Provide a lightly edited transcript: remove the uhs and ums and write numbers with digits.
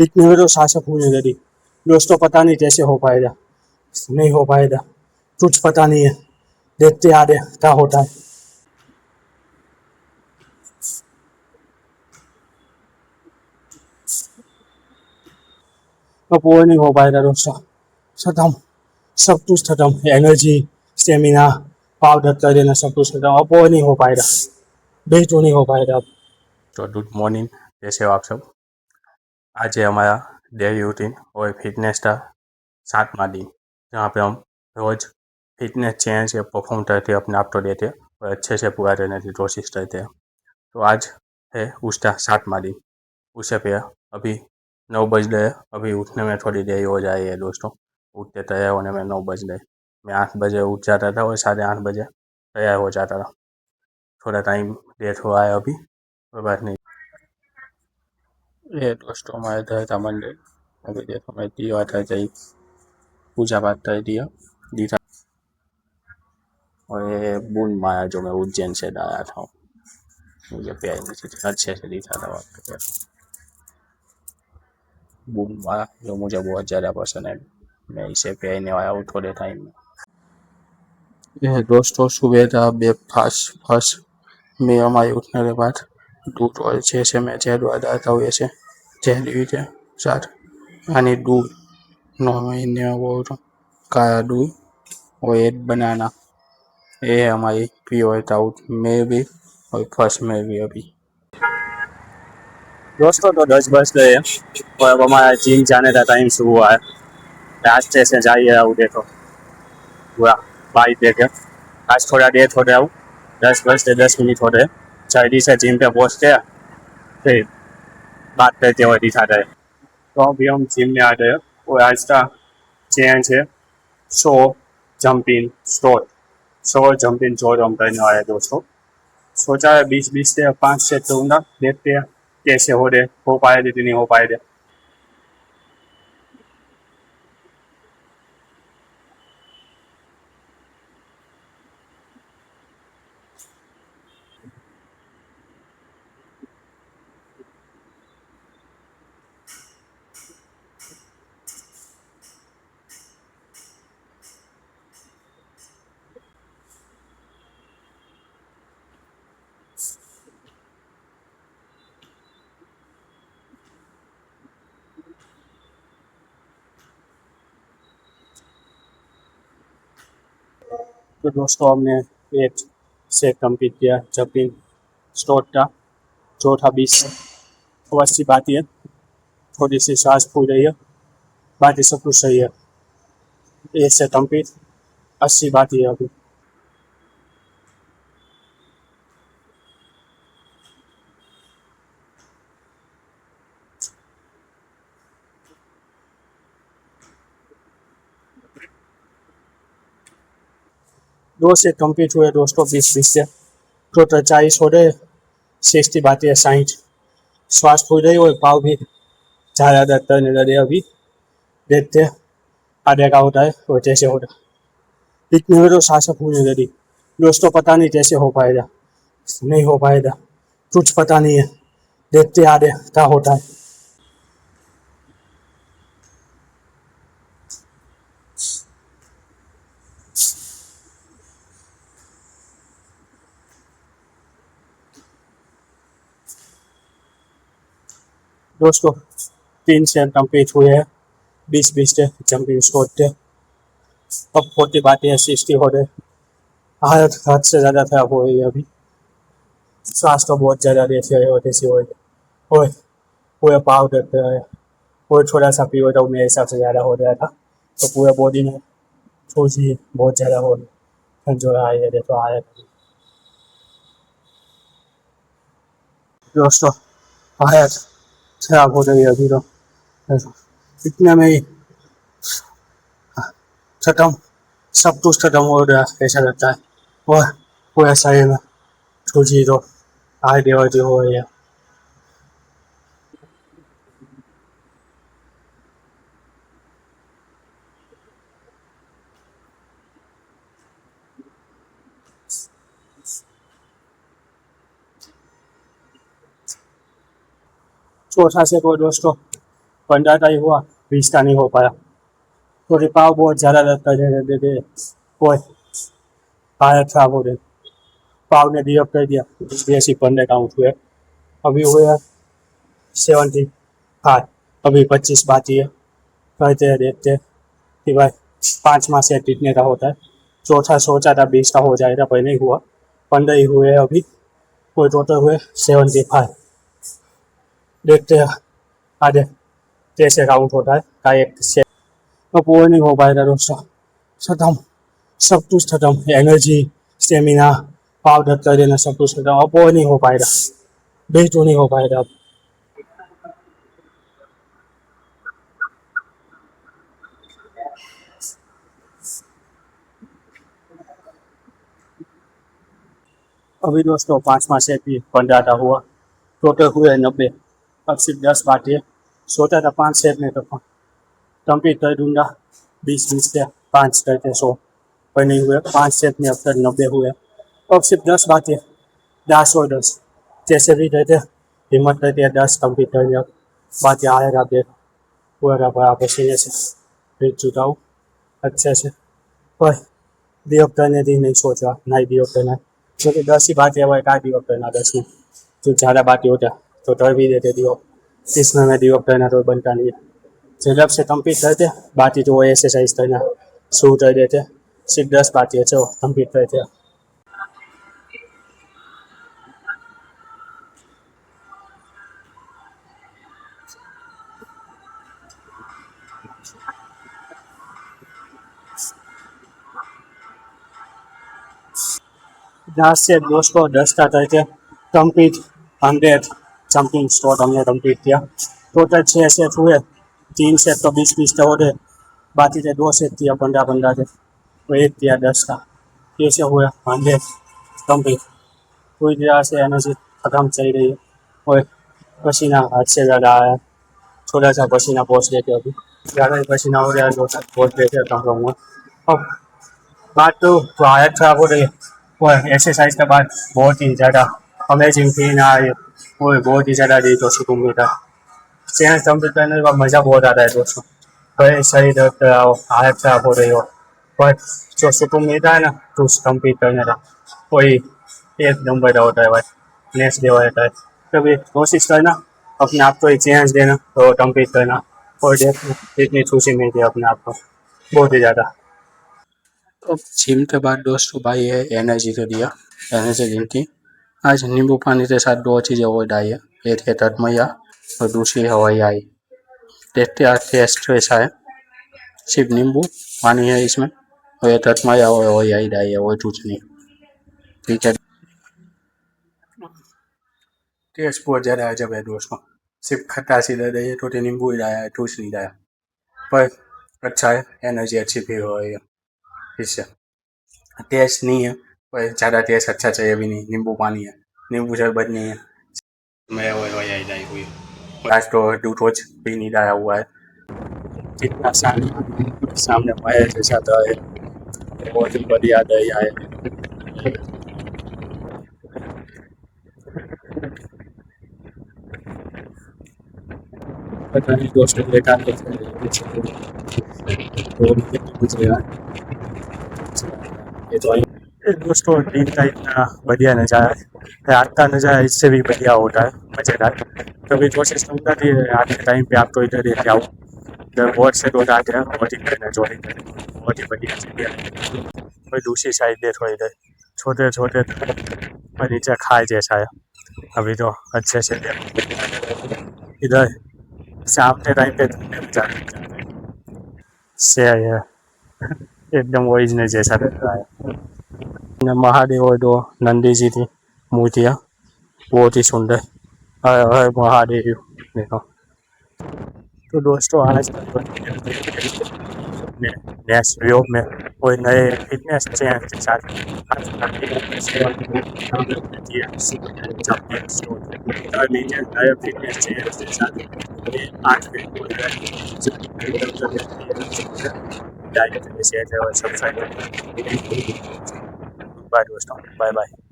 इतने में तो शासक होने लगी। दोस्तों पता नहीं कैसे हो पाएगा, नहीं हो पाएगा, कुछ पता नहीं है, देखते आगे क्या होता है। अब वो नहीं हो पाएगा दोस्तों, खत्म, सब कुछ खत्म, एनर्जी, स्टेमिना, पाउडर कर देना, सब कुछ खत्म, अब वो नहीं हो पाएगा, भाई तो नहीं हो पाएगा अब। तो गुड मॉर्निंग, कैसे हो आप सब। आज है हमारा डेली रूटीन और फिटनेस का 7वां दिन, जहाँ पे हम रोज फिटनेस चेंज या परफॉर्म करके अपने आप को देते हैं और अच्छे से पूरा करने की कोशिश करते हैं। तो आज है उसका 7वां दिन। उससे पहले अभी 9 बज गए, अभी उठने में थोड़ी देरी हो जाए है दोस्तों, उठते तैयार होने में 9 बज गए। मैं 8 बजे उठ जाता था और 8:30 बजे तैयार हो जाता था। थोड़ा टाइम लेट हुआ है अभी, कोई बात नहीं। ये दोस्तों हमारे घर का मंदिर, अभी देखो मैं दिया था जाई पूजा पाठ कर दिया दीथा। और ये बूंद माया जो मैं उज्जैन से लाया था, मुझे प्यारी नहीं थी, अच्छे से दिखा था वहाँ पे बूंद माया, जो मुझे बहुत ज़्यादा पसंद है। मैं इसे पहनने आया हूँ थोड़े टाइम में। ये दोस्तों सुबह का ब्रेकफास्ट फर्स्ट में हमारे उठने के बाद दूध और जैसे मैं जहर डालता हूँ, ऐसे जहरी के साथ यानी दूध, 9 महीने में वो काला दूध और एक बनाना, ये है हमारी प्योर आउट में भी और फर्स्ट में भी। अभी दोस्तों तो 10 बज गए हैं और अब हमारा जिम जाने का टाइम शुरू हुआ है। रास्ते से जाइए आओ, देखो पूरा बाइक देखे, आज थोड़ा देर हो गया हूँ, 10 बजते 10 मिनट हो रहे, जल्दी से जिम पे पहुँचते फिर बात करते हुए दिखा रहे। तो अभी हम जिम में आ गए और आज का चेंज है 100 जंपिंग स्टोर, 100 जंपिंग जोर हम करने वाले दोस्तों। सोचा है 20-20 से 5 सेट करूँगा, देखते हैं कैसे हो पाए कि नहीं हो पाए। तो दोस्तों हमने एक सेट कंप्लीट किया जंपिंग स्टोर का, चौथा 20 से। तो अच्छी बात है, थोड़ी सी सांस फूल रही है, बाकी सब कुछ सही है। एक से कंप्लीट, अच्छी बात है। अभी 2 से कंप्लीट हुए दोस्तों, 20-20 से टोटल 40 हो रहे, 60 बाकी है 60। श्वास फूल रही और पाव भी ज़्यादा दर्द करने लगे। अभी देखते हैं आगे का होता है और कैसे होता है। इतने में तो सांसें फूलने लगी दोस्तों, पता नहीं कैसे हो पाएगा, नहीं हो पाएगा, कुछ पता नहीं है, देखते आगे क्या होता है। दोस्तों 3 से कंप्लीट हुए हैं, 20-20 से जंपिंग स्कोर थे। अब 40 बाकी है, 60 हो रहे। हालत हद से ज़्यादा खराब हो रही है अभी, सांस तो बहुत ज़्यादा देती है और ऐसी हो रही है, पूरे पाव देते हैं और थोड़ा सा पीओ तो मेरे हिसाब से ज़्यादा हो गया था। तो पूरे बॉडी में सूजी बहुत ज़्यादा हो रही, जो आई है देखो आया दोस्तों, हालत खराब हो रही है अभी तो। इतने में ही खत्म, सब कुछ खत्म हो गया ऐसा लगता है। और पूरा शरीर में सूजी तो आगे और जो हो रही है। चौथा से कोई दोस्तों 15 का ही हुआ, 20 का नहीं हो पाया। थोड़ी पाव बहुत ज़्यादा लगता है दे दे कोई हालत खराब हो गई। पाव ने दिया कर दिया, इसलिए सिर्फ 15 काउंट हुए। अभी हुए 75, अभी 25 बाकी है। कहते हैं देखते हैं कि भाई 5वां सेट जीतने का होता है। चौथा सोचा था 20 का हो जाएगा, पर नहीं हुआ। 15 ही हुए अभी, कोई टोटल हुए 75। देखते हैं आगे कैसे काउंट होता है का एक सेट। अब वो नहीं हो पाएगा दोस्तों, खत्म, सब कुछ खत्म। एनर्जी, स्टेमिना, पाउडर कर देना, सब कुछ खत्म। अब वो नहीं हो पाएगा, बेच नहीं हो पाएगा अब। अभी दोस्तों 5वां सेट भी 15 का हुआ, टोटल हुए 90। अब सिर्फ 10 बाकी है। सोचा था 5 सेट में तो कंप्लीट कर दूंगा, 20-20 से 5 करके 100, पर नहीं हुए। 5 सेट में अब तक 90 हुए। अब सिर्फ 10 बाकी है, 10 और 10 जैसे भी कहते हैं, हिम्मत करते हैं 10 कंप्लीट कर दिया। बाकी आएगा देख, पूरा बड़ा पसीने से भीग चुका हूँ अच्छे से। पर दियो करने दी नहीं सोचा, नहीं दियो करना, क्योंकि 10 ही बाकी है। वो क्या दियो करना 10 में, जो ज़्यादा बाकी होता तो डर भी देते दियो। इसमें मैं दियो करना तो बनता नहीं है। जब से कंप्लीट करते बाकी तो वो एक्सरसाइज करना शुरू कर देते। सिर्फ 10 बाकी है, चलो कंप्लीट करते। जहाँ से दोस्तों 10 का करके कंप्लीट 100 जंपिंग स्क्वाट हमने कंप्लीट किया। टोटल 6 सेट हुए, 3 सेट तो 20-20 का हो गए, बाकी के 2 सेट किया 15-15 के, तो एक किया 10 का। कैसे हुआ 100 कंप्लीट। पूरी तरह से एनर्जी खत्म चल रही है और पसीना हाथ से ज़्यादा आया। थोड़ा सा पसीना पहुँच देते अभी, ज़्यादा ही पसीना हो गया तो पहुँच देते कम रहूँगा। अब बात तो हालत खराब हो रही है, और एक्सरसाइज के बाद बहुत ही ज़्यादा अमेजिंग फील आई और बहुत ही ज़्यादा दी तो सुकून मिलता है। चैलेंज कंप्लीट करने का मज़ा बहुत आता है दोस्तों। कोई सही दर्द हो, हालत खराब हो रही हो, पर जो सुकून मिलता है ना तो उस कंप्लीट करने का कोई एक नंबर का होता है भाई, नेक्स्ट लेवल रहता है। कभी कोशिश करना अपने आप को एक चैलेंज देना तो कंप्लीट करना, और देखना इतनी खुशी मिलती है अपने आप को, बहुत ही ज़्यादा। तो जिम के बाद दोस्तों भाई है एनर्जी तो दिया, एनर्जी ड्रिंक की। आज नींबू पानी के साथ 2 चीज़ें और आई है, एक है तटमैया और दूसरी हवाई आई। देखते आज टेस्ट कैसा है। सिर्फ नींबू पानी है इसमें, और ये तटमैया और हवाई आई है, और कुछ नहीं। ठीक है, टेस्ट बहुत ज़्यादा अजब है दोस्तों। सिर्फ खट्टा सी दे है, थोड़े नींबू ही डाया है, कुछ नहीं डाया, पर अच्छा है, एनर्जी अच्छी फील हो रही है इससे। टेस्ट नहीं है, पर ज़्यादा टेस्ट अच्छा चाहिए भी नहीं। नींबू पानी है, नींबू शरबत नहीं है। मैं वो आई लाई हुई आज तो दूध रोज भी नहीं डाया हुआ है। कितना सामने पाया जैसा था है, बहुत ही बढ़िया दही आए। पता नहीं दोस्तों देखा गुजरेगा ये तो दोस्तों दिन का इतना बढ़िया नज़ारा है, रात का नज़ारा इससे भी बढ़िया होता है, मज़ेदार। कभी कोशिश करूँगा कि रात के टाइम पे आपको इधर लेके आऊँ, इधर बोर्ड से दो आते हैं, बोटिंग करना, जोड़िंग करना, बहुत ही बढ़िया चीज़ है। और दूसरी साइड देखो, इधर छोटे छोटे फर्नीचर खाए जैसा है। अभी तो अच्छे से इधर शाम के टाइम पे से है एकदम ओरिजिनल जैसा लगता है। महादेव और 2 नंदी जी थी मूर्तियाँ, बहुत ही सुंदर। हर हर महादेव देखो। तो दोस्तों आज नेक्स्ट वीडियो में कोई नए फिटनेस चैनल के साथ नए फिटनेस चैनल के साथ आज शेयर और सब्सक्राइब। बाय दोस्तों, बाय बाय।